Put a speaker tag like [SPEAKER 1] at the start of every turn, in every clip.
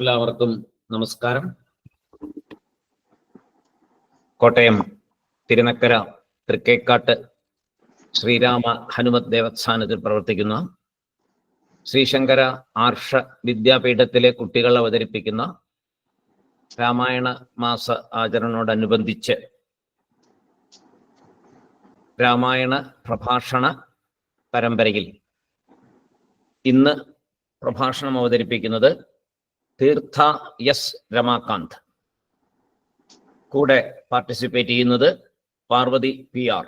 [SPEAKER 1] എല്ലാവർക്കും നമസ്കാരം. കോട്ടയം തിരുനക്കര തൃക്കേക്കാട്ട് ശ്രീരാമ ഹനുമത് ദേവസ്ഥാനത്തിൽ പ്രവർത്തിക്കുന്ന ശ്രീശങ്കര ആർഷ വിദ്യാപീഠത്തിലെ കുട്ടികൾ അവതരിപ്പിക്കുന്ന രാമായണ മാസ ആചരണോടനുബന്ധിച്ച് രാമായണ പ്രഭാഷണ പരമ്പരയിൽ ഇന്ന് പ്രഭാഷണം അവതരിപ്പിക്കുന്നത് തീർത്ഥ എസ് രമാകാന്ത്. കൂടെ പാർട്ടിസിപ്പേറ്റ് ചെയ്യുന്നത് പാർവതി PR.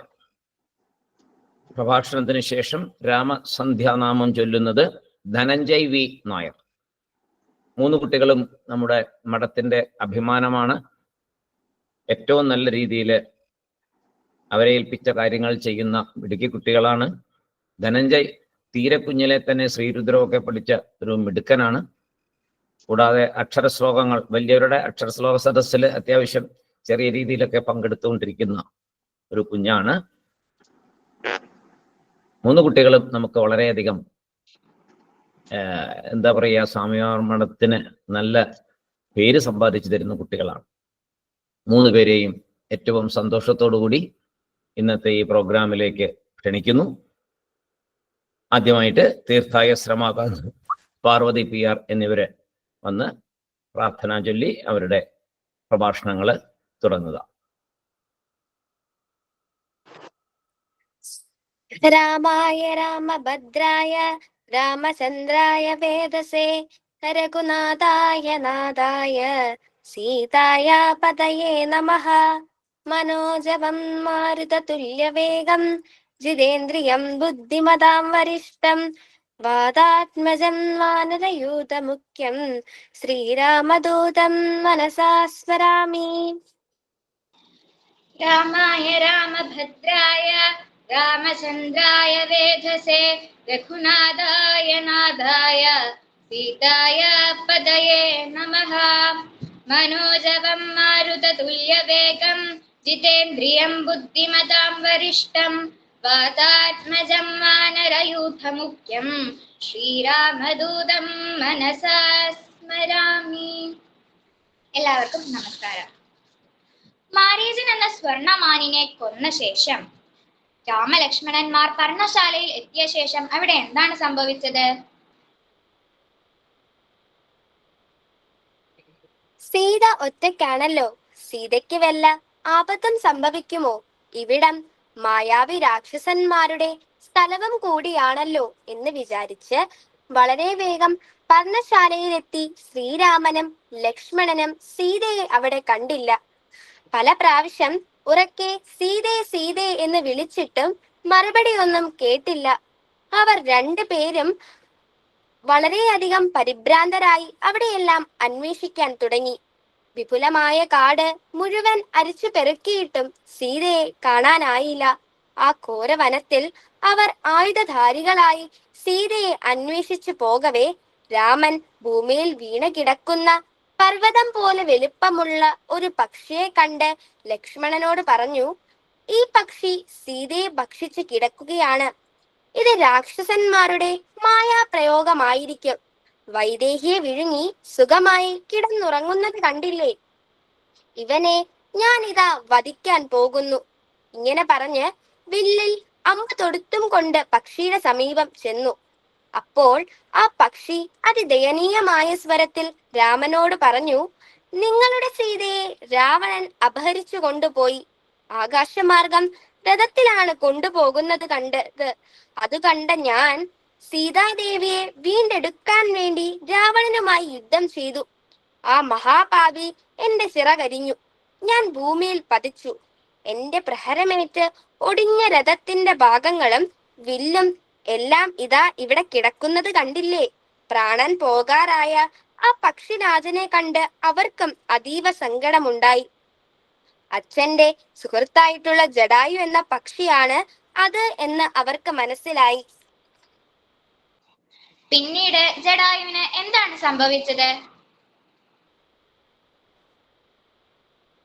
[SPEAKER 1] പ്രഭാഷണത്തിന് ശേഷം രാമസന്ധ്യാനാമം ചൊല്ലുന്നത് ധനഞ്ജയ് V നായർ. 3 കുട്ടികളും നമ്മുടെ മഠത്തിന്റെ അഭിമാനമാണ്. ഏറ്റവും നല്ല രീതിയിൽ അവരെ ഏൽപ്പിച്ച കാര്യങ്ങൾ ചെയ്യുന്ന മിടുക്കി കുട്ടികളാണ്. ധനഞ്ജയ് തീരെ കുഞ്ഞിലെ തന്നെ ശ്രീരുദ്രമൊക്കെ പഠിച്ച ഒരു മിടുക്കനാണ്. കൂടാതെ അക്ഷരശ്ലോകങ്ങൾ, വലിയവരുടെ അക്ഷരശ്ലോക സദസ്സിൽ അത്യാവശ്യം ചെറിയ രീതിയിലൊക്കെ പങ്കെടുത്തുകൊണ്ടിരിക്കുന്ന ഒരു കുഞ്ഞാണ്. 3 കുട്ടികളും നമുക്ക് വളരെയധികം എന്താ പറയുക, സ്വാമിമഠത്തിന് നല്ല പേര് സമ്പാദിച്ചു തരുന്ന കുട്ടികളാണ്. 3 പേരെയും ഏറ്റവും സന്തോഷത്തോടു കൂടി ഇന്നത്തെ ഈ പ്രോഗ്രാമിലേക്ക് ക്ഷണിക്കുന്നു. ആദ്യമായിട്ട് തീർത്ഥായ രമാകാന്ത്, പാർവതി PR എന്നിവര് വന്ന് പ്രാർത്ഥന ചൊല്ലി അവരുടെ പ്രഭാഷണങ്ങൾ തുടങ്ങുക.
[SPEAKER 2] രാമായ രാമഭദ്രായ രാമചന്ദ്രായ വേദസേ രഘുനാഥായ നാഥായ സീതായ പതയേ നമഃ. മനോജവം മാരുതതുല്യവേഗം ജിതേന്ദ്രിയം ബുദ്ധിമതാം വരിഷ്ഠം വാതാത്മജം വാനരയൂതമുഖ്യം ശ്രീരാമദൂതം മനസാ സ്മരാമി.
[SPEAKER 3] രാമായ രാമഭദ്രായ രാമചന്ദ്രായ വേധസേ രഘുനാഥായ നാഥായ സീതായ പദയേ നമഃ. മനോജവം മാരുതതുല്യവേഗം ജിതേന്ദ്രിയം ബുദ്ധിമതാം വരിഷ്ഠം വാതാത്മജം വാനരയൂഥമുഖ്യം ശ്രീരാമദൂതം മനസാ സ്മരാമി. എല്ലാവർക്കും നമസ്കാരം. മാരീചൻ എന്ന സ്വർണമാനിനെ കൊന്ന ശേഷം രാമലക്ഷ്മണന്മാർ പർണശാലയിൽ എത്തിയ ശേഷം അവിടെ എന്താണ് സംഭവിച്ചത്?
[SPEAKER 2] സീത ഒറ്റയ്ക്കാണല്ലോ. സീതയ്ക്ക് വല്ല ആപത്തും സംഭവിക്കുമോ? ഇവിടം മായാവി രാക്ഷസന്മാരുടെ സ്ഥലവും കൂടിയാണല്ലോ എന്ന് വിചാരിച്ച് വളരെ വേഗം പർണശാലയിലെത്തി ശ്രീരാമനും ലക്ഷ്മണനും സീതയെ അവിടെ കണ്ടില്ല. പല പ്രാവശ്യം ഉറക്കെ സീതേ സീതേ എന്ന് വിളിച്ചിട്ടും മറുപടി ഒന്നും കേട്ടില്ല. അവർ 2 പേരും വളരെയധികം പരിഭ്രാന്തരായി അവിടെയെല്ലാം അന്വേഷിക്കാൻ തുടങ്ങി. വിപുലമായ കാട് മുഴുവൻ അരിച്ചു പെറുക്കിയിട്ടും സീതയെ കാണാനായില്ല. ആ ഘോരവനത്തിൽ അവർ ആയുധധാരികളായി സീതയെ അന്വേഷിച്ചു പോകവേ രാമൻ ഭൂമിയിൽ വീണ് കിടക്കുന്ന പർവ്വതം പോലെ വലുപ്പമുള്ള ഒരു പക്ഷിയെ കണ്ട് ലക്ഷ്മണനോട് പറഞ്ഞു, ഈ പക്ഷി സീതയെ ഭക്ഷിച്ച് കിടക്കുകയാണ്. ഇത് രാക്ഷസന്മാരുടെ മായാപ്രയോഗമായിരിക്കും. വൈദേഹിയെ വിഴുങ്ങി സുഖമായി കിടന്നുറങ്ങുന്നത് കണ്ടില്ലേ? ഇവനെ ഞാൻ ഇതാ വധിക്കാൻ പോകുന്നു. ഇങ്ങനെ പറഞ്ഞ് വില്ലിൽ അമ്പ് തൊടുത്തും കൊണ്ട് പക്ഷിയുടെ സമീപം ചെന്നു. അപ്പോൾ ആ പക്ഷി അതിദയനീയമായ സ്വരത്തിൽ രാമനോട് പറഞ്ഞു, നിങ്ങളുടെ സീതയെ രാവണൻ അപഹരിച്ചു കൊണ്ടുപോയി. ആകാശമാർഗം രഥത്തിലാണ് കൊണ്ടുപോകുന്നത് കണ്ടത്. അത് കണ്ട ഞാൻ സീതാദേവിയെ വീണ്ടെടുക്കാൻ വേണ്ടി രാവണനുമായി യുദ്ധം ചെയ്തു. ആ മഹാപാപി എന്റെ ചിറകരിഞ്ഞു. ഞാൻ ഭൂമിയിൽ പതിച്ചു. എന്റെ പ്രഹരമേറ്റ് ഒടിഞ്ഞ രഥത്തിന്റെ ഭാഗങ്ങളും വില്ലും എല്ലാം ഇതാ ഇവിടെ കിടക്കുന്നത് കണ്ടില്ലേ? പ്രാണൻ പോകാറായ ആ പക്ഷിരാജനെ കണ്ട് അവർക്കും അതീവ സങ്കടമുണ്ടായി. അച്ഛന്റെ സുഹൃത്തായിട്ടുള്ള ജടായു എന്ന പക്ഷിയാണ് അത് എന്ന് അവർക്ക് മനസ്സിലായി.
[SPEAKER 3] പിന്നീട് ജടായുവിന് എന്താണ് സംഭവിച്ചത്?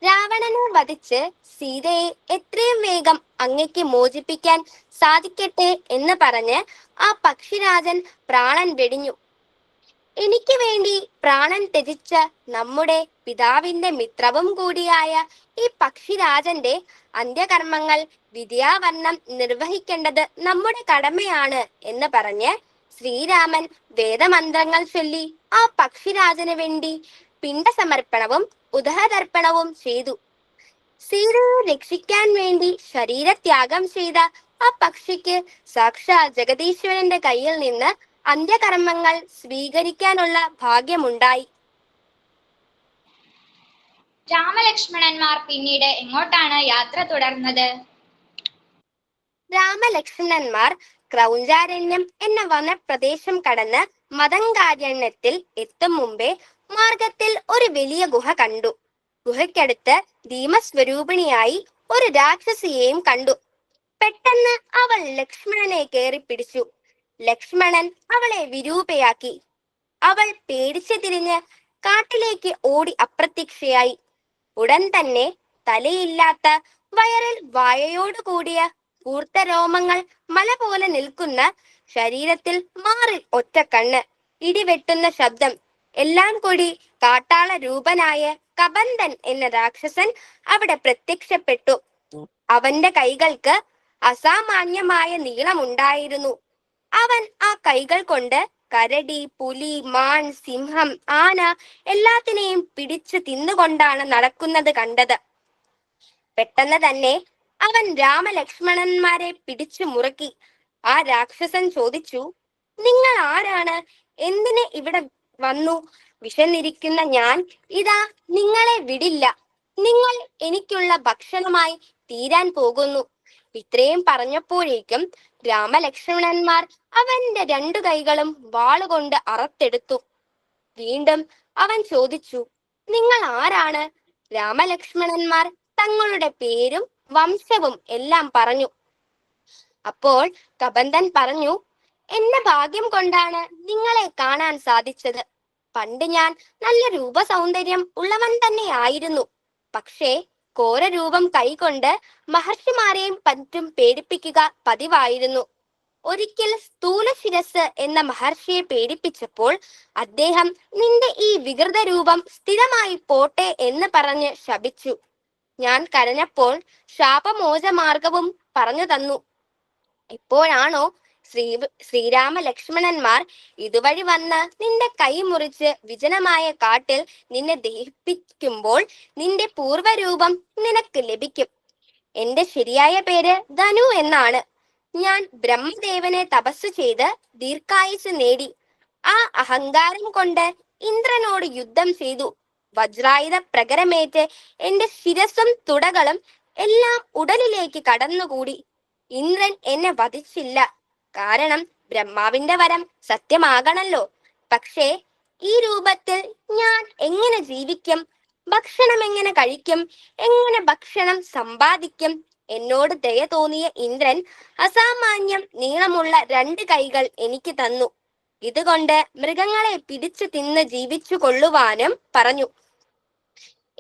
[SPEAKER 2] രാവണനെ വധിച്ച് സീതയെ എത്രയും വേഗം അങ്ങയ്ക്ക് മോചിപ്പിക്കാൻ സാധിക്കട്ടെ എന്ന് പറഞ്ഞ് ആ പക്ഷിരാജൻ പ്രാണൻ വെടിഞ്ഞു. എനിക്ക് വേണ്ടി പ്രാണൻ ത്യജിച്ച നമ്മുടെ പിതാവിന്റെ മിത്രവും കൂടിയായ ഈ പക്ഷിരാജന്റെ അന്ത്യകർമ്മങ്ങൾ വിദ്യാവർണ്ണം നിർവഹിക്കേണ്ടത് നമ്മുടെ കടമയാണ് എന്ന് പറഞ്ഞ് ശ്രീരാമൻ വേദമന്ത്രങ്ങൾ ചൊല്ലി ആ പക്ഷിരാജന് വേണ്ടി പിണ്ടസമർപ്പണവും ഉദഹതർപ്പണവും ചെയ്തു. സീതയെ രക്ഷിക്കാൻ വേണ്ടി ശരീരത്യാഗം ചെയ്ത ആ പക്ഷിക്ക് സാക്ഷാൽ ജഗദീശ്വരന്റെ കയ്യിൽ നിന്ന് അന്ത്യകർമ്മങ്ങൾ സ്വീകരിക്കാനുള്ള ഭാഗ്യമുണ്ടായി.
[SPEAKER 3] രാമലക്ഷ്മണന്മാർ പിന്നീട് എങ്ങോട്ടാണ് യാത്ര തുടർന്നത്?
[SPEAKER 2] രാമലക്ഷ്മണന്മാർ ക്രൗഞ്ചാരണ്യം എന്ന വനപ്രദേശം കടന്ന് മതങ്കാരണ്യത്തിൽ എത്തും മുമ്പേ മാർഗത്തിൽ ഒരു വലിയ ഗുഹ കണ്ടു. ഗുഹയ്ക്കടുത്ത് ഭീമസ്വരൂപിണിയായി ഒരു രാക്ഷസിയെയും കണ്ടു. പെട്ടെന്ന് അവൾ ലക്ഷ്മണനെ കയറി പിടിച്ചു. ലക്ഷ്മണൻ അവളെ വിരൂപയാക്കി. അവൾ പേടിച്ചു തിരിഞ്ഞ് കാട്ടിലേക്ക് ഓടി അപ്രത്യക്ഷയായി. ഉടൻ തന്നെ തലയില്ലാത്ത, വയറിൽ വായയോട് കൂടിയ, കൂർത്ത രോമങ്ങൾ മല പോലെ നിൽക്കുന്ന, ശരീരത്തിൽ മാറിൽ ഒറ്റ കണ്ണ്, ഇടിവെട്ടുന്ന ശബ്ദം എല്ലാം കൂടി കാട്ടാള രൂപനായ കബന്ധൻ എന്ന രാക്ഷസൻ അവിടെ പ്രത്യക്ഷപ്പെട്ടു. അവന്റെ കൈകൾക്ക് അസാമാന്യമായ നീളമുണ്ടായിരുന്നു. അവൻ ആ കൈകൾ കൊണ്ട് കരടി, പുലി, മാൻ, സിംഹം, ആന എല്ലാത്തിനെയും പിടിച്ചു തിന്നുകൊണ്ടാണ് നടക്കുന്നത് കണ്ടത്. പെട്ടെന്ന് തന്നെ അവൻ രാമലക്ഷ്മണന്മാരെ പിടിച്ചു മുറുക്കി. ആ രാക്ഷസൻ ചോദിച്ചു, നിങ്ങൾ ആരാണ്? എന്തിന് ഇവിടെ വന്നു? വിശന്നിരിക്കുന്ന ഞാൻ ഇതാ നിങ്ങളെ വിടില്ല. നിങ്ങൾ എനിക്കുള്ള ഭക്ഷണമായി തീരാൻ പോകുന്നു. ഇത്രയും പറഞ്ഞപ്പോഴേക്കും രാമലക്ഷ്മണന്മാർ അവന്റെ രണ്ടു കൈകളും വാളുകൊണ്ട് അറുത്തെടുത്തു. വീണ്ടും അവൻ ചോദിച്ചു, നിങ്ങൾ ആരാണ്? രാമലക്ഷ്മണന്മാർ തങ്ങളുടെ പേരും വംശവും എല്ലാം പറഞ്ഞു. അപ്പോൾ കബന്ധൻ പറഞ്ഞു, എന്റെ ഭാഗ്യം കൊണ്ടാണ് നിങ്ങളെ കാണാൻ സാധിച്ചത്. പണ്ട് ഞാൻ നല്ല രൂപസൗന്ദര്യം ഉള്ളവൻ തന്നെയായിരുന്നു. പക്ഷേ ഘോരരൂപം കൈകൊണ്ട് മഹർഷിമാരെയും മറ്റും പേടിപ്പിക്കുക പതിവായിരുന്നു. ഒരിക്കൽ സ്ഥൂലശിരസ് എന്ന മഹർഷിയെ പേടിപ്പിച്ചപ്പോൾ അദ്ദേഹം നിന്റെ ഈ വികൃത രൂപം സ്ഥിരമായി പോട്ടെ എന്ന് പറഞ്ഞ് ശപിച്ചു. ഞാൻ കരഞ്ഞപ്പോൾ ശാപമോചമാർഗവും പറഞ്ഞു തന്നു. എപ്പോഴാണോ ശ്രീരാമ ലക്ഷ്മണന്മാർ ഇതുവഴി വന്ന് നിന്റെ കൈ മുറിച്ച് വിജനമായ കാട്ടിൽ നിന്നെ ദഹിപ്പിക്കുമ്പോൾ നിന്റെ പൂർവ്വരൂപം നിനക്ക് ലഭിക്കും. എന്റെ ശരിയായ പേര് ധനു എന്നാണ്. ഞാൻ ബ്രഹ്മദേവനെ തപസ് ചെയ്ത് ദീർഘായുസ് നേടി. ആ അഹങ്കാരം കൊണ്ട് ഇന്ദ്രനോട് യുദ്ധം ചെയ്തു. വജ്രായുധ പ്രകരമേറ്റ് എന്റെ ശിരസും തുടകളും എല്ലാം ഉടലിലേക്ക് കടന്നുകൂടി. ഇന്ദ്രൻ എന്നെ വധിച്ചില്ല. കാരണം ബ്രഹ്മാവിന്റെ വരം സത്യമാകണല്ലോ. പക്ഷേ ഈ രൂപത്തിൽ ഞാൻ എങ്ങനെ ജീവിക്കും? ഭക്ഷണം എങ്ങനെ കഴിക്കും? എങ്ങനെ ഭക്ഷണം സമ്പാദിക്കും? എന്നോട് ദയ തോന്നിയ ഇന്ദ്രൻ അസാമാന്യം നീളമുള്ള 2 കൈകൾ എനിക്ക് തന്നു. ഇതുകൊണ്ട് മൃഗങ്ങളെ പിടിച്ചു തിന്ന് ജീവിച്ചു കൊള്ളുവാനും പറഞ്ഞു.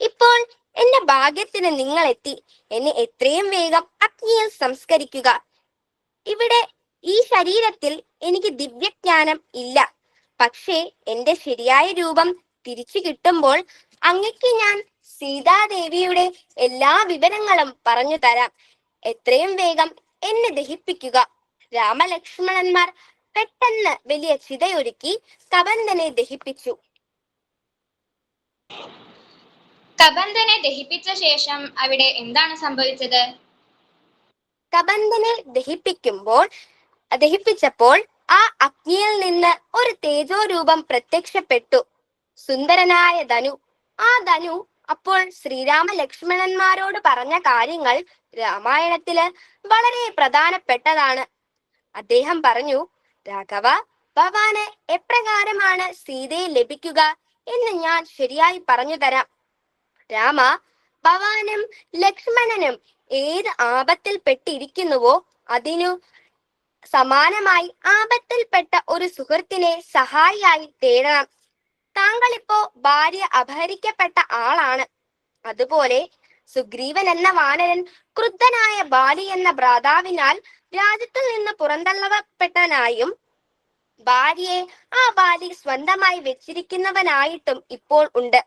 [SPEAKER 2] ഇപ്പോൾ എന്റെ ഭാഗ്യത്തിന് നിങ്ങൾ എത്തി. എന്നെ എത്രയും വേഗം അഗ്നിയിൽ സംസ്കരിക്കുക. ഇവിടെ ഈ ശരീരത്തിൽ എനിക്ക് ദിവ്യജ്ഞാനം ഇല്ല. പക്ഷേ എന്റെ ശരിയായ രൂപം തിരിച്ചു കിട്ടുമ്പോൾ അങ്ങക്ക് ഞാൻ സീതാദേവിയുടെ എല്ലാ വിവരങ്ങളും പറഞ്ഞു തരാം. എത്രയും വേഗം എന്നെ ദഹിപ്പിക്കുക. രാമലക്ഷ്മണന്മാർ പെട്ടെന്ന് വലിയ ചിതയൊരുക്കി കബന്ധനെ ദഹിപ്പിച്ചു.
[SPEAKER 3] കബന്ധനെ ദഹിപ്പിച്ച ശേഷം അവിടെ എന്താണ് സംഭവിച്ചത്?
[SPEAKER 2] കബന്ധനെ ദഹിപ്പിച്ചപ്പോൾ ആ അഗ്നിയിൽ നിന്ന് ഒരു തേജോരൂപം പ്രത്യക്ഷപ്പെട്ടു. സുന്ദരനായ ധനു. ആ ധനു അപ്പോൾ ശ്രീരാമ ലക്ഷ്മണന്മാരോട് പറഞ്ഞ കാര്യങ്ങൾ രാമായണത്തില് വളരെ പ്രധാനപ്പെട്ടതാണ്. അദ്ദേഹം പറഞ്ഞു, രാഘവ, ഭവാന് എപ്രകാരമാണ് സീതയെ ലഭിക്കുക എന്ന് ഞാൻ ശരിയായി പറഞ്ഞു തരാം. രാമ, ഭവാനും ലക്ഷ്മണനും ഏത് ആപത്തിൽ പെട്ടിരിക്കുന്നുവോ അതിനു സമാനമായി ആപത്തിൽപ്പെട്ട ഒരു സുഹൃത്തിനെ സഹായിയായി തേടണം. താങ്കൾ ഇപ്പോ ഭാര്യ അപഹരിക്കപ്പെട്ട ആളാണ്. അതുപോലെ സുഗ്രീവൻ എന്ന വാനരൻ ക്രുദ്ധനായ ബാലി എന്ന ഭ്രാതാവിനാൽ രാജ്യത്തിൽ നിന്ന് പുറന്തള്ളപ്പെട്ടനായും ഭാര്യയെ ആ ബാലി സ്വന്തമായി വെച്ചിരിക്കുന്നവനായിട്ടും ഇപ്പോൾ ഉണ്ട്.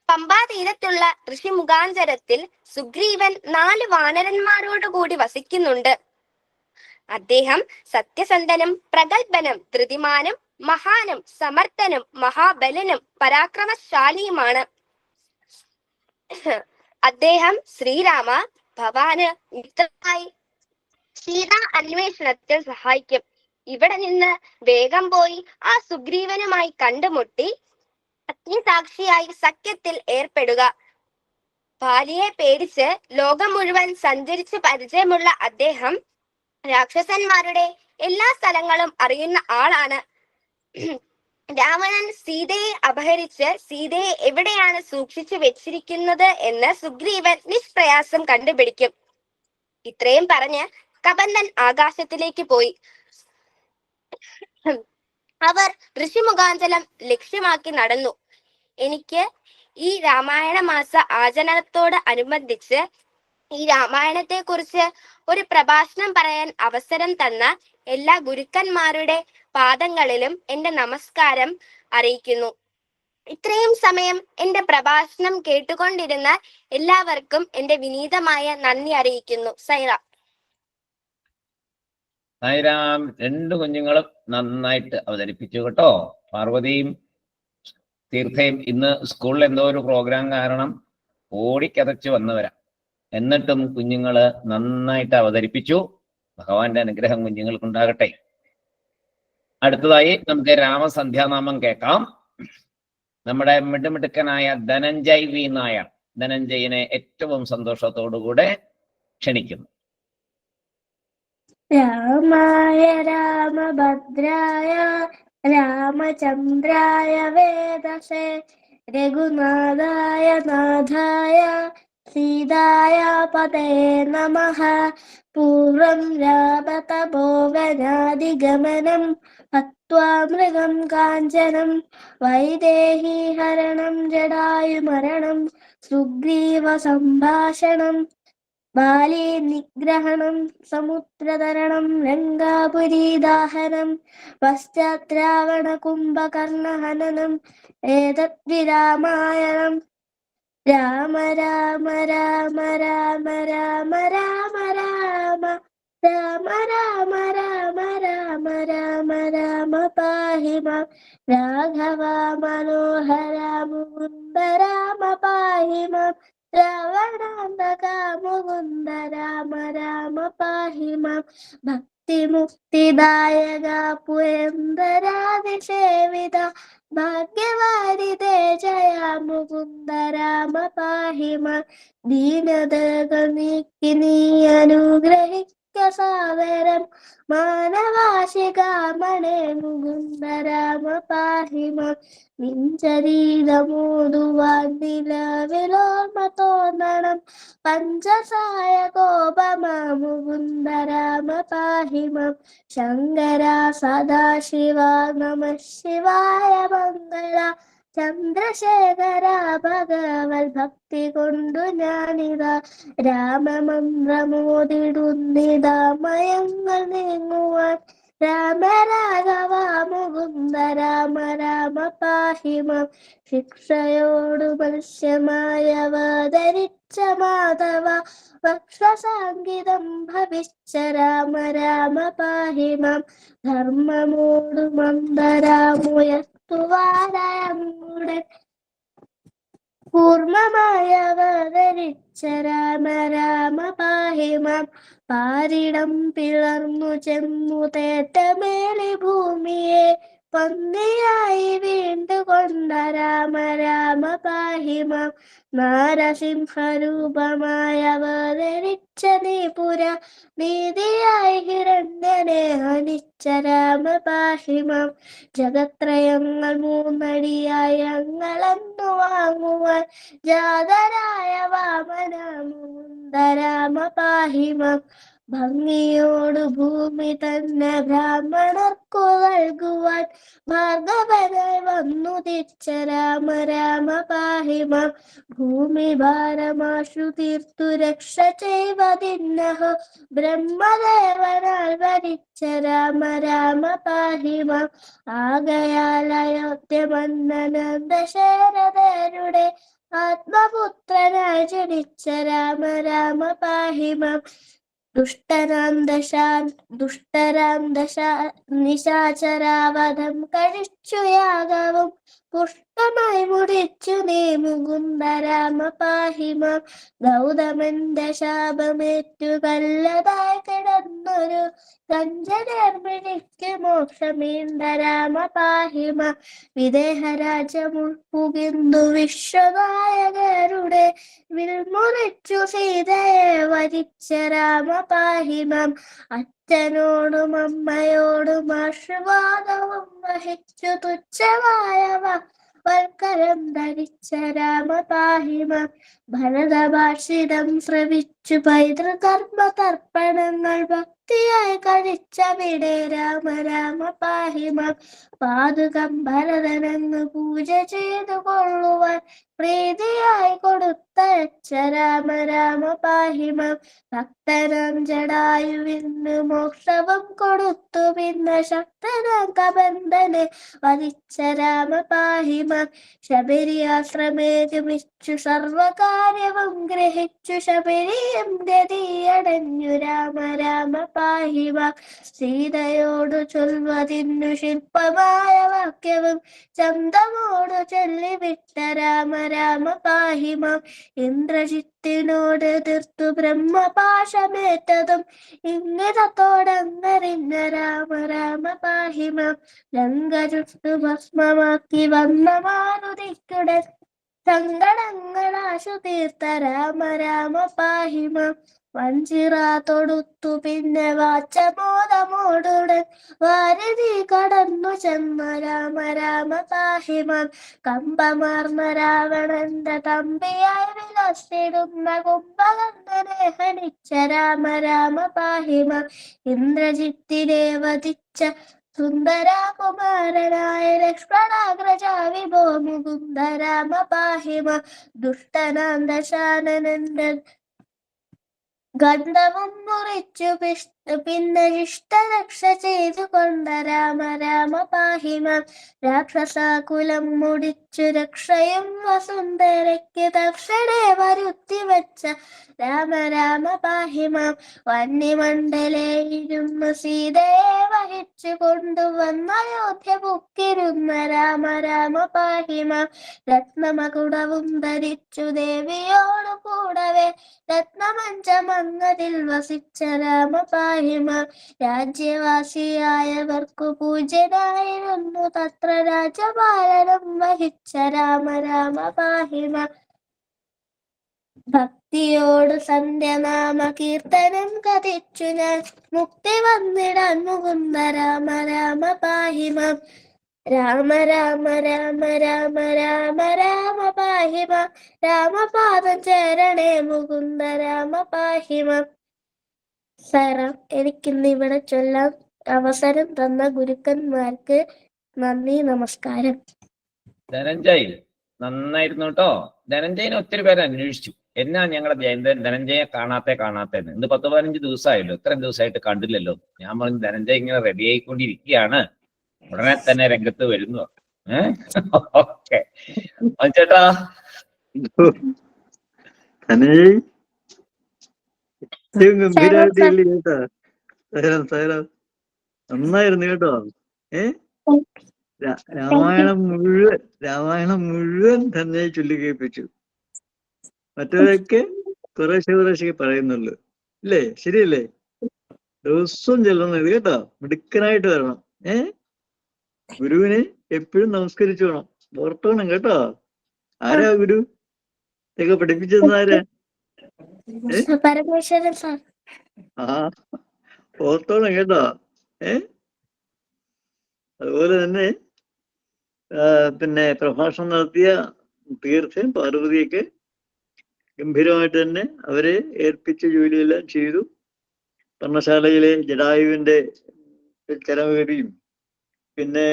[SPEAKER 2] പമ്പാതീരത്തുള്ള ഋഷിമുഖാന്തരത്തിൽ സുഗ്രീവൻ 4 വാനരന്മാരോടുകൂടി വസിക്കുന്നുണ്ട്. അദ്ദേഹം സത്യസന്ധനും പ്രഗത്ഭനും ധൃതിമാനും മഹാനും സമർത്ഥനും മഹാബലനും പരാക്രമശാലിയുമാണ്. അദ്ദേഹം ശ്രീരാമ ഭവാന് മിത്രമായി സീതാ അന്വേഷണത്തിൽ സഹായിക്കും. ഇവിടെ നിന്ന് വേഗം പോയി ആ സുഗ്രീവനുമായി കണ്ടുമുട്ടി അഗ്നിസാക്ഷിയായി സഖ്യത്തിൽ ഏർപ്പെടുക. ഭാര്യയെ പേടിച്ച് ലോകം മുഴുവൻ സഞ്ചരിച്ച് പരിചയമുള്ള അദ്ദേഹം രാക്ഷസന്മാരുടെ എല്ലാ സ്ഥലങ്ങളും അറിയുന്ന ആളാണ്. രാവണൻ സീതയെ അപഹരിച്ച് സീതയെ എവിടെയാണ് സൂക്ഷിച്ചു വെച്ചിരിക്കുന്നത് എന്ന് സുഗ്രീവൻ നിഷ്പ്രയാസം കണ്ടുപിടിക്കും. ഇത്രയും പറഞ്ഞ് കബന്ധൻ ആകാശത്തിലേക്ക് പോയി. അവർ ഋഷിമുഖാഞ്ചലം ലക്ഷ്യമാക്കി നടന്നു. എനിക്ക് ഈ രാമായണ മാസ ആചരണത്തോട് അനുബന്ധിച്ച് ഈ രാമായണത്തെ കുറിച്ച് ഒരു പ്രഭാഷണം പറയാൻ അവസരം തന്ന എല്ലാ ഗുരുക്കന്മാരുടെ പാദങ്ങളിലും എന്റെ നമസ്കാരം അറിയിക്കുന്നു. ഇത്രയും സമയം എന്റെ പ്രഭാഷണം കേട്ടുകൊണ്ടിരുന്ന എല്ലാവർക്കും എന്റെ വിനീതമായ നന്ദി അറിയിക്കുന്നു. സൈറാം.
[SPEAKER 1] സായിരാം. 2 കുഞ്ഞുങ്ങളും നന്നായിട്ട് അവതരിപ്പിച്ചു കേട്ടോ. പാർവതിയും തീർത്ഥയും ഇന്ന് സ്കൂളിൽ എന്തോ ഒരു പ്രോഗ്രാം കാരണം ഓടിക്കതച്ച് വന്നവരാ. എന്നിട്ടും കുഞ്ഞുങ്ങള് നന്നായിട്ട് അവതരിപ്പിച്ചു. ഭഗവാന്റെ അനുഗ്രഹം കുഞ്ഞുങ്ങൾക്കുണ്ടാകട്ടെ. അടുത്തതായി നമുക്ക് രാമസന്ധ്യാനാമം കേൾക്കാം. നമ്മുടെ മിടുമിടുക്കനായ ധനഞ്ജയ് വി നായർ, ധനഞ്ജയനെ ഏറ്റവും സന്തോഷത്തോടുകൂടെ ക്ഷണിക്കുന്നു.
[SPEAKER 4] രാമായ രാമഭദ്രായ രാമചന്ദ്രായ വേദസേ രഘുനാഥായ നാഥായ സീതായ പതേ നമഃ. പൂർവം രാമതപോവനാദിഗമനം ഹത്വാ മൃഗം കാഞ്ചനം വൈദേഹി ഹരണം ജടായുമരണം സുഗ്രീവ സംഭാഷണം ബാലി നിഗ്രഹണം സമുദ്രതരണം ലങ്കാപുരീദാഹനം പശ്ചാത്രാവണ കുംഭകർണഹനനം ഏതദ്വിരാമായണം. രാമ രാമ രാമ രാമ രാമ രാമ രാമ രാമ രാമ രാമ രാമ രാമ രാമ പാഹി മാം. രാഘവ മനോഹര മുകുന്ദ രാമ പാഹി മാം. രാവണാന്തക മുകുന്ദ രാമ രാമ പാഹി മാം. ഭക്തിമുക്തിദായക പുരന്ദരാതിസേവിത ഭാഗ്യവാരിതേ ജയ മുകുന്ദ രാമ പാഹി മാം. ദീനതകൾ നീക്കി നീ അനുഗ്രഹിക്ക സാദരം മാനവാശികാമണേ മുകുന്ദ രാമ പാഹി മാം. നിഞ്ചരീതമോതുവാൻ നിലവിലോർമ്മ തോന്നണം പഞ്ചസായ കോപമ മുകുന്ദ രാമ പാഹി മാം. ശങ്കര സദാശിവ നമ ശിവായ മംഗള ചന്ദ്രശേഖര ഭഗവത് ഭക്തി കൊണ്ടു ഞാനിതാ രാമമന്ത്രമോതിടുന്നിതാ മയങ്ങൾ നീങ്ങുവാൻ. രാമ രാഘവ മുകുന്ദ രാമ രാമ പാഹി മാം. ശിക്ഷയോടു മത്സ്യമായ അവതരിച്ച മാധവ വക്ഷസാങ്കിതം ഭവിച്ച രാമ രാമ പാഹി മാം. ധർമ്മമോടു മന്ദരാമുയർത്തുവാരായങ്ങുടൻ കൂർമ്മമായ അവതരിച്ച രാമ രാമ പാഹി മാം. പാരിടം പിളർന്നു ചെന്നു തേറ്റമേലി ഭൂമിയെ പന്നിയായി വീണ്ടുകൊണ്ട രാമ രാമ പാഹി മാം. നാരസിംഹരൂപമായ അവതരിച്ച നീപുര നീതിയായി ഹിരണ്യനെ ഹനിച്ച രാമ പാഹി മാം. ജഗത്രയങ്ങൾ മൂന്നടിയായി ഞങ്ങളെന്നു വാങ്ങുവാൻ ജാതരായ വാമന മുകുന്ദ രാമ പാഹി മാം. ഭംഗിയോടു ഭൂമി തന്നെ ബ്രാഹ്മണർക്കു നൽകുവാൻ ഭാർഗവനായി വന്നുദിച്ച രാമ രാമ പാഹി മാം. ഭൂമി ഭാരമാശു തീർത്തു രക്ഷ ചെയ്വതിന്നഹോ ബ്രഹ്മദേവനാൽ വരിച്ച രാമ രാമ പാഹി മാം. ആകയാൽ അയോധ്യ മന്നന ദശരഥരുടെ ആത്മപുത്രനായി ജനിച്ച രാമ രാമ പാഹി മാം. ദുഷ്ടരാം നിശാചരാവധം കഴിച്ചു യാഗവും പുഷ്ടമായി മുടിച്ചു നീ മുകുന്ദ രാമ പാഹി മാം. ഗൗതമന്റെ ശാപമേറ്റു കല്ലതായി കിടന്നൊരു കഞ്ചനർമ്മിണിക്ക് മോക്ഷമീന്ദ രാമ പാഹി മാം. വിദേഹരാജമുൾപ്പുകിന്ദു വിശ്വനായകരുടെ വിൽമുറിച്ചു സീതയെ വരിച്ച രാമ പാഹി മാം. അച്ഛനോടും അമ്മയോടും ആശീർവാദവും വഹിച്ചു തുച്ഛമായ വൽക്കരം ധരിച്ച രാമ പാഹി മാം. ഭരതഭാഷിതം ശ്രവിച്ചു പൈതൃകർമ്മ തർപ്പണങ്ങൾ ഭക്തിയായി കഴിച്ചവിടെ രാമ രാമ പാഹി മാം. പാതുകം ഭരതനങ്ങ് പൂജ ചെയ്തു കൊള്ളുവാൻ പ്രീതിയായി കൊടുത്തയച്ച രാമ രാമ പാഹി മാം. ഭക്തനാം ജടായുവിന് മോക്ഷവും കൊടുത്തു പിന്നെ ശക്തനാം കബന്ധനെ വധിച്ച രാമ പാഹി മാം. ശബരി ആശ്രമേ ഗമിച്ചു സർവകാര്യവും ഗ്രഹിച്ചു ശബരിയും ഗതിയടഞ്ഞു രാമ രാമ പാഹി മാം. സീതയോടു ചൊൽവതിന്നു ശില്പമായ വാക്യവും ചന്തമോടു ചൊല്ലിവിട്ട രാമ രാമ പാഹി മാം. ഇന്ദ്രജിത്തിനോട് തീർത്തു ബ്രഹ്മപാശമേറ്റതും ഇംഗിതത്തോടങ്ങറിഞ്ഞ രാമ രാമ പാഹി മാം. ലങ്ക ചുട്ടു ഭസ്മമാക്കി വന്ന മാരുതിക്കുടൻ സങ്കടങ്ങളാശു തീർത്ത രാമ രാമ പാഹി മാം. വഞ്ചിറ തൊടുത്തു പിന്നെ വാച്ചമോദമോടുടൻ വാരധി കടന്നു ചെന്ന രാമ രാമ പാഹി മാം. കമ്പമാർന്ന രാവണന്റെ തമ്പിയായി വിലസിടുന്ന കുംഭകർണനെ ഹനിച്ച രാമ രാമ പാഹി മാം. ഇന്ദ്രജിത്തിനെ വധിച്ച സുന്ദരാകുമാരനായ ലക്ഷ്മണാഗ്രജ വിഭോ മുകുന്ദ രാമ പാഹി മാം. ദുഷ്ടനാം ദശാനനന്റെ ഗന്ധവും മുറിച്ചു പിന്നെ ഇഷ്ടരക്ഷ ചെയ്തു കൊണ്ട രാമ രാമ പാഹി മാം. രാക്ഷസാകുലം മുടിച്ചു രക്ഷയും വസുന്ധരയ്ക്ക് തക്ഷണേ വരുത്തി വെച്ച രാമ രാമ പാഹി മാം. വന്യമണ്ഡലേ ഇരുന്നു സീതയെ വഹിച്ചു കൊണ്ടുവന്ന അയോധ്യ പുക്കിരുന്ന രാമ രാമ പാഹി മാം. രത്നമകുടവും ധരിച്ചു ദേവിയോടു കൂടവേ രത്നമഞ്ചമങ്ങതിൽ വസിച്ച രാമ പാഹി മാം. രാജ്യവാസിയായവർക്കു പൂജ്യനായിരുന്നു തത്ര രാജപാലനം വഹിച്ച രാമ രാമ പാഹി മാം. ഭക്തിയോട് സന്ധ്യനാമ കീർത്തനം കഥിച്ചു ഞാൻ മുക്തി വന്നിടാൻ മുകുന്ദ രാമ രാമ പാഹി മാം. രാമ രാമ രാമ രാമ രാമ രാമ പാഹി മാം. രാമപാദം ചേരണേ മുകുന്ദ രാമ പാഹി മാം. സാറാം, എനിക്കിന്ന് ഇവിടെ ചൊല്ലാൻ അവസരം തന്ന ഗുരുക്കന്മാർക്ക് നന്ദി, നമസ്കാരം.
[SPEAKER 1] ധനഞ്ജയ് നന്നായിരുന്നു കേട്ടോ. ധനഞ്ജയനെ ഒത്തിരി പേര് അന്വേഷിച്ചു. എന്നാ ഞങ്ങളുടെ ജയന്തൻ ധനഞ്ജയെ കാണാത്തേന്ന്. ഇന്ന് 10-15 ദിവസമായല്ലോ, ഇത്രയും ദിവസമായിട്ട് കണ്ടില്ലല്ലോ. ഞാൻ പറഞ്ഞു ധനഞ്ജയ് ഇങ്ങനെ റെഡി ആയിക്കൊണ്ടിരിക്കുകയാണ്, ഉടനെ തന്നെ രംഗത്ത് വരുന്നു. ഓക്കെ ചേട്ടാ.
[SPEAKER 5] നന്നായിരുന്നു കേട്ടോ. രാമായണം മുഴുവൻ തന്നെ ചൊല്ലി കേൾപ്പിച്ചു. മറ്റവരൊക്കെ കുറേശ്ശെ പറയുന്നുള്ളു, ഇല്ലേ? ശരിയല്ലേ? ദിവസവും ചെല്ലണം ഇത് കേട്ടോ. മിടുക്കനായിട്ട് വരണം. ഗുരുവിനെ എപ്പോഴും നമസ്കരിച്ചു വേണം. ഓർത്തോണം കേട്ടോ. ആരാ ഗുരു? ഇതൊക്കെ പഠിപ്പിച്ചത് ആരാ?
[SPEAKER 4] പരമേശ്വരൻ സാർ.
[SPEAKER 5] ഓർത്തോണം കേട്ടോ. അതുപോലെ തന്നെ പിന്നെ പ്രഭാഷണം നടത്തിയ തീർത്ഥൻ പാർവതിയൊക്കെ ഗംഭീരമായിട്ട് തന്നെ അവരെ ഏൽപ്പിച്ച ജോലിയെല്ലാം ചെയ്തു. പർണശാലയിലെ ജടായുവിന്റെ ചരമഗതിയും പിന്നെ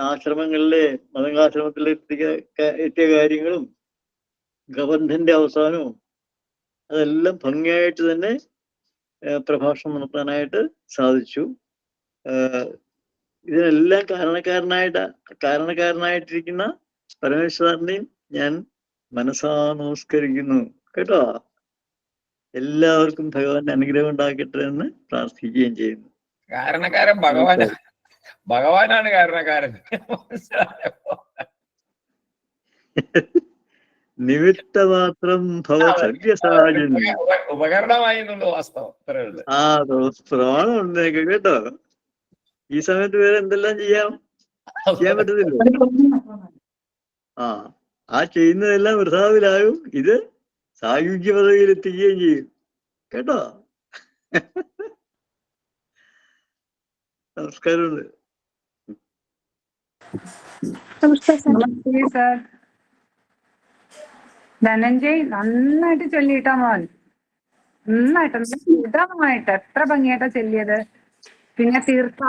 [SPEAKER 5] ആശ്രമങ്ങളിലെ മതകാശ്രമത്തിൽ എത്തിയ കാര്യങ്ങളും ഗബന്ധന്റെ അവസാനവും അതെല്ലാം ഭംഗിയായിട്ട് തന്നെ പ്രഭാഷണം നടത്താനായിട്ട് സാധിച്ചു. ഇതിനെല്ലാം കാരണക്കാരനായിട്ടിരിക്കുന്ന പരമേശ്വരനെയും ഞാൻ മനസ്സാ നമസ്കരിക്കുന്നു കേട്ടോ. എല്ലാവർക്കും ഭഗവാന്റെ അനുഗ്രഹം ഉണ്ടാക്കട്ടെ എന്ന് പ്രാർത്ഥിക്കുകയും ചെയ്യുന്നു.
[SPEAKER 1] കാരണക്കാരൻ ഭഗവാനാണ് കാരണക്കാരൻ.
[SPEAKER 5] നിമിത്തമാത്രം ഭവസവ്യസാചിനി.
[SPEAKER 1] ഉപകരണമായി എന്നുള്ള വാസ്തവം.
[SPEAKER 5] ആ പ്രമാണം ഉണ്ടേക്ക് കേട്ടോ. ഈ സമയത്ത് വേറെ എന്തെല്ലാം ചെയ്യാൻ പറ്റത്തില്ല. ആ ചെയ്യുന്നതെല്ലാം വൃഥാവിലാകും. ഇത് സായുജ്യ പദവിയിൽ എത്തിക്കുകയും ചെയ്യും കേട്ടോ. നമസ്കാരമുണ്ട്.
[SPEAKER 6] സാർ ധനഞ്ജയ് നന്നായിട്ട് ചൊല്ലിയിട്ടാ മോൻ, നന്നായിട്ട് എത്ര ഭംഗിയായിട്ടാ ചൊല്ലിയത്. പിന്നെ തീർത്ഥ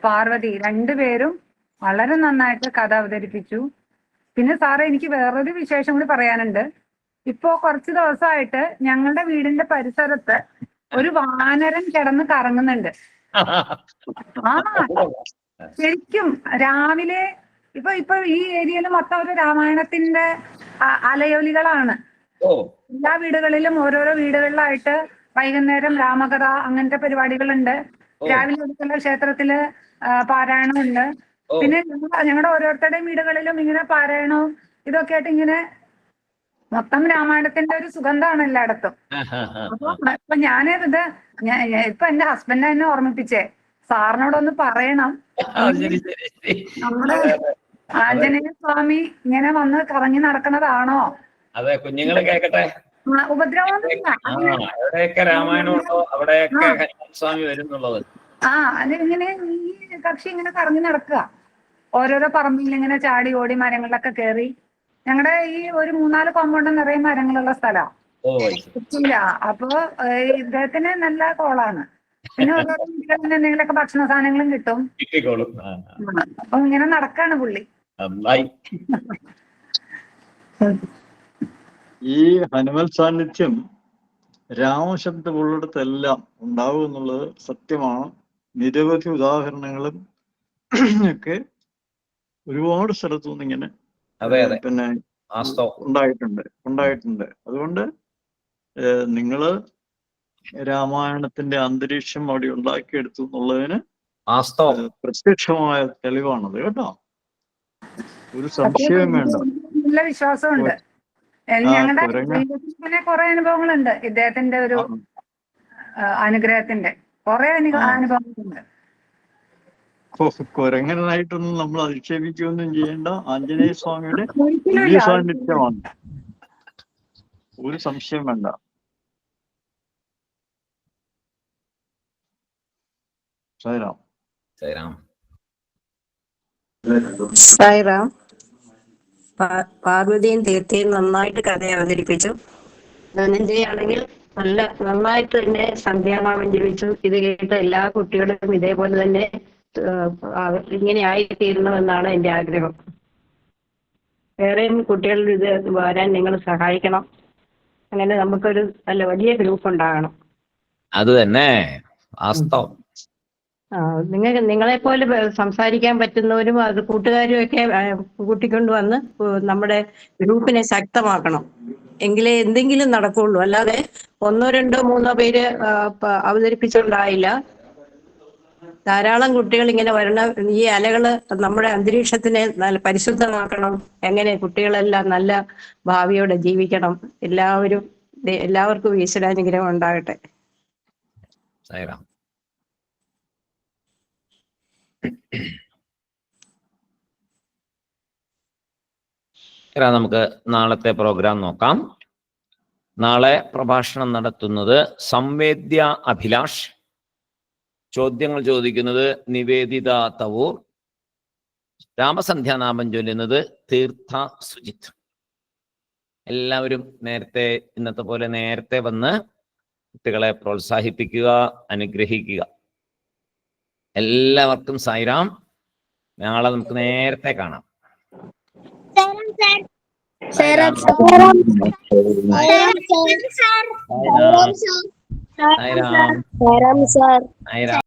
[SPEAKER 6] പാർവതി രണ്ടുപേരും വളരെ നന്നായിട്ട് കഥ അവതരിപ്പിച്ചു. പിന്നെ സാറേ എനിക്ക് വേറൊരു വിശേഷം കൂടി പറയാനുണ്ട്. ഇപ്പോ കുറച്ച് ദിവസമായിട്ട് ഞങ്ങളുടെ വീടിന്റെ പരിസരത്ത് ഒരു വാനരൻ കിടന്ന് കറങ്ങുന്നുണ്ട്. ആ ശരിക്കും രാവിലെ ഇപ്പൊ ഈ ഏരിയയിൽ മൊത്തം ഒരു രാമായണത്തിന്റെ അലയൊലികളാണ്. എല്ലാ വീടുകളിലും ഓരോരോ വീടുകളിലായിട്ട് വൈകുന്നേരം രാമകഥ അങ്ങനത്തെ പരിപാടികളുണ്ട്. രാവിലെ അടുത്തുള്ള ക്ഷേത്രത്തില് പാരായണമുണ്ട്. പിന്നെ ഞങ്ങളുടെ ഓരോരുത്തരുടെയും വീടുകളിലും ഇങ്ങനെ പാരായണവും ഇതൊക്കെ ആയിട്ട് ഇങ്ങനെ മൊത്തം രാമായണത്തിന്റെ ഒരു സുഗന്ധമാണ് എല്ലായിടത്തും. അപ്പൊ ഞാനിത് ഇപ്പൊ എന്റെ ഹസ്ബൻഡ് എന്നെ ഓർമ്മിപ്പിച്ചേ, സാറിനോടൊന്ന് പറയണം, നമ്മുടെ ആഞ്ജനേയ സ്വാമി ഇങ്ങനെ വന്ന് കറങ്ങി നടക്കുന്നതാണോ?
[SPEAKER 1] അതെ, കുഞ്ഞുങ്ങള് കേക്കട്ടെ.
[SPEAKER 6] ഉപദ്രവമൊന്നുമില്ല.
[SPEAKER 1] എവിടെയൊക്കെ രാമായണമുണ്ടോ അവിടെയൊക്കെ ഹനുമാൻ സ്വാമി വരുന്നുള്ളത്.
[SPEAKER 6] അതിങ്ങനെ ഈ കക്ഷി ഇങ്ങനെ കറങ്ങി നടക്കുക. ഓരോരോ പറമ്പിൽ ഇങ്ങനെ ചാടി ഓടി മരങ്ങളിലൊക്കെ കയറി. ഞങ്ങളുടെ ഈ ഒരു 3-4 കോമ്പൗണ്ട് നിറയെ മരങ്ങളുള്ള സ്ഥലമാണ്. അപ്പൊ ഇദ്ദേഹത്തിന് നല്ല കോളാണ്. പിന്നെ ഓരോരോ വീട്ടിൽ എന്തെങ്കിലുമൊക്കെ ഭക്ഷണ സാധനങ്ങളും കിട്ടും. അപ്പൊ ഇങ്ങനെ നടക്കാണ് പുള്ളി.
[SPEAKER 5] ഈ ഹനുമൽ സാന്നിധ്യം രാമശബ്ദമുള്ളിടത്തെല്ലാം ഉണ്ടാവും എന്നുള്ളത് സത്യമാണ്. നിരവധി ഉദാഹരണങ്ങളും ഒക്കെ ഒരുപാട് സ്ഥലത്തുനിന്ന് ഇങ്ങനെ പിന്നെ ഉണ്ടായിട്ടുണ്ട്. അതുകൊണ്ട് നിങ്ങള് രാമായണത്തിന്റെ അന്തരീക്ഷം അവിടെ ഉണ്ടാക്കിയെടുത്തു എന്നുള്ളതിന് പ്രത്യക്ഷമായ തെളിവാണത് കേട്ടോ. ഒരു സംശയവും വേണ്ട.
[SPEAKER 6] നല്ല വിശ്വാസമുണ്ട്. ഞങ്ങളുടെ കുറെ അനുഭവങ്ങളുണ്ട് ഇദ്ദേഹത്തിന്റെ ഒരു അനുഗ്രഹത്തിന്റെ കുറെ അനുഭവങ്ങളുണ്ട്.
[SPEAKER 5] കുരങ്ങനായിട്ടൊന്നും നമ്മൾ അധിക്ഷേപിക്കുകയൊന്നും ചെയ്യേണ്ട. ആഞ്ജനേയ സ്വാമിയുടെ സാന്നിധ്യമാണ്, ഒരു സംശയം വേണ്ട. സായിറാം.
[SPEAKER 7] സായിറാം. പാർവതിയും തീർത്ഥയും നന്നായിട്ട് കഥ അവതരിപ്പിച്ചു. ധനഞ്ജയാണെങ്കിൽ നന്നായിട്ട് തന്നെ സന്ധ്യാനാമം ജപിച്ചു. ഇത് കേട്ട് എല്ലാ കുട്ടികളും ഇതേപോലെ തന്നെ ഇങ്ങനെ ആയിത്തീരണമെന്നാണ് എൻ്റെ ആഗ്രഹം. വേറെയും കുട്ടികളിൽ ഇത് വരാൻ നിങ്ങൾ സഹായിക്കണം. അങ്ങനെ നമുക്കൊരു നല്ല വലിയ ഗ്രൂപ്പ് ഉണ്ടാകണം.
[SPEAKER 1] അത് തന്നെ
[SPEAKER 7] നിങ്ങളെപ്പോലെ സംസാരിക്കാൻ പറ്റുന്നവരും അത് കൂട്ടുകാരും ഒക്കെ കൂട്ടിക്കൊണ്ടുവന്ന് നമ്മുടെ ഗ്രൂപ്പിനെ ശക്തമാക്കണം. എങ്കിലേ എന്തെങ്കിലും നടക്കുള്ളൂ. അല്ലാതെ 1, 2, 3 പേര് അവതരിപ്പിച്ചുകൊണ്ടായില്ല. ധാരാളം കുട്ടികൾ ഇങ്ങനെ വരണം. ഈ അലകള് നമ്മുടെ അന്തരീക്ഷത്തിനെ നല്ല പരിശുദ്ധമാക്കണം. എങ്ങനെ കുട്ടികളെല്ലാം നല്ല ഭാവിയോടെ ജീവിക്കണം. എല്ലാവർക്കും ഈശ്വരാനുഗ്രഹം ഉണ്ടാകട്ടെ.
[SPEAKER 1] നമുക്ക് നാളത്തെ പ്രോഗ്രാം നോക്കാം. നാളെ പ്രഭാഷണം നടത്തുന്നത് സംവേദ്യ അഭിലാഷ്, ചോദ്യങ്ങൾ ചോദിക്കുന്നത് നിവേദിത തവൂർ, രാമസന്ധ്യാനാമം ചൊല്ലുന്നത് തീർത്ഥ സുജിത്ത്. എല്ലാവരും ഇന്നത്തെ പോലെ നേരത്തെ വന്ന് കുട്ടികളെ പ്രോത്സാഹിപ്പിക്കുക, അനുഗ്രഹിക്കുക. എല്ലാവർക്കും സായിറാം. നാളെ നമുക്ക് നേരത്തെ കാണാം.
[SPEAKER 4] സേറാം
[SPEAKER 1] സായിരാം.